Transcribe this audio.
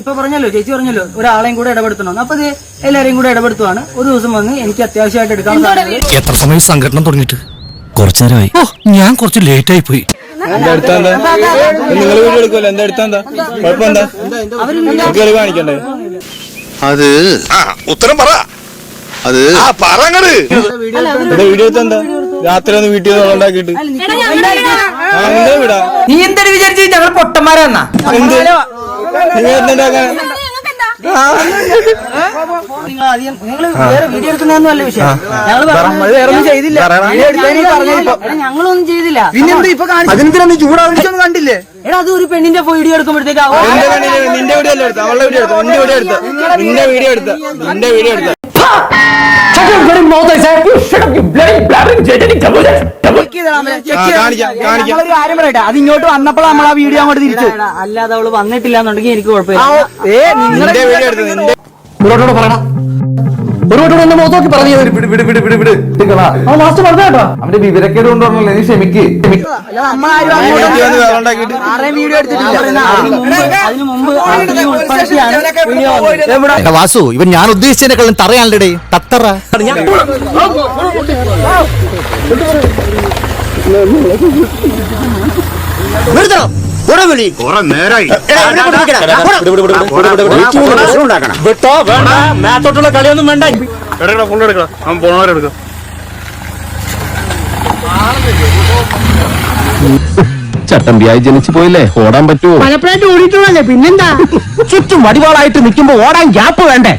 ഇപ്പൊ പറഞ്ഞല്ലോ, ചേച്ചി പറഞ്ഞല്ലോ ഒരാളെയും കൂടെ ഇടപെടുത്തണം. അപ്പൊ ഇത് എല്ലാരെയും കൂടെ ഇടപെടുത്തുവാണ്. ഒരു ദിവസം വന്ന് എനിക്ക് അത്യാവശ്യമായിട്ട് എടുക്കാൻ. എത്ര സമയം സംഘടന തുടങ്ങിയിട്ട്? കുറച്ചു നേരമായി. ഞാൻ കുറച്ച് ലേറ്റ് ആയി പോയി. നിങ്ങൾ വീഡിയോ എടുക്കുമല്ലോ, എന്താ എടുത്താ കുഴപ്പമെന്താ? കാണിക്കണ്ടേ? അത് ഉത്തരം പറ. അത് വീഡിയോ എടുത്താ രാത്രി ഒന്ന് വീട്ടിൽ നിന്ന് ഉണ്ടാക്കിട്ട് വിടാ. നീ എന്തൊരു വിചാരിച്ചു ഞങ്ങൾ പൊട്ടന്മാരാന്നാ? നിങ്ങൾ എന്തുണ്ടാക്കാൻ? നിങ്ങൾ വേറെ വീഡിയോ എടുക്കുന്നതൊന്നും അല്ല വിഷയം. ഞങ്ങളൊന്നും ചെയ്തില്ല. ഞങ്ങളൊന്നും ചെയ്തില്ല. പിന്നെന്താ ഇപ്പൊ അതിനെന്തിനാ ചൂടാവിച്ചൊന്നും കണ്ടില്ലേ? എടാ അത് ഒരു പെണ്ണിന്റെ വീഡിയോ എടുക്കുമ്പോഴത്തേക്ക് നിന്റെ വീഡിയോ അല്ല എടുത്ത, അവളുടെ വീഡിയോ എടുത്ത, നിന്റെ വീഡിയോ എടുത്ത, നിന്റെ വീഡിയോ എടുത്ത, നിന്റെ വീഡിയോ എടുത്ത. കാര്യം പറയട്ടെ, അത് ഇങ്ങോട്ട് വന്നപ്പോൾ നമ്മൾ ആ വീഡിയോ അങ്ങോട്ട് തിരിച്ചു. അല്ലാതെ അവള് വന്നിട്ടില്ല എന്നുണ്ടെങ്കിൽ എനിക്ക് കുഴപ്പമില്ല. നിന്റെ വീഡിയോ എടുത്ത, നിന്റെ മുന്നോട്ടോട് പറയണം. ഒരു വട്ടം മുഖത്തോക്കി പറഞ്ഞു ലാസ്റ്റ് പറഞ്ഞോ. അവന്റെ വിവരക്കേട് കൊണ്ടുവരണല്ലോ, നീ ക്ഷമിക്ക്. വീഡിയോ എടുത്തിട്ടില്ല. അതിനു മുമ്പ് ഉൾപ്പെടുത്തിയാണ് വീഡിയോ വന്നത്. വാസു, ഇവൻ ഞാൻ ഉദ്ദേശിച്ചതിനെക്കാളും തറയാണല്ലേ തത്തറ. മേത്തോട്ടുള്ള കളിയൊന്നും വേണ്ട. കൊണ്ടെടുക്കണം, അവൻ പോണവരെടുക്കാം. ചട്ടമ്പിയായി ജനിച്ചു പോയില്ലേ, ഓടാൻ പറ്റുമോ? പലപ്പോഴായിട്ട് ഓടിയിട്ടുള്ളല്ലേ, പിന്നെന്താ? ചുറ്റും വടിവാളായിട്ട് നിൽക്കുമ്പോ ഓടാൻ ഗ്യാപ്പ് വേണ്ടേ?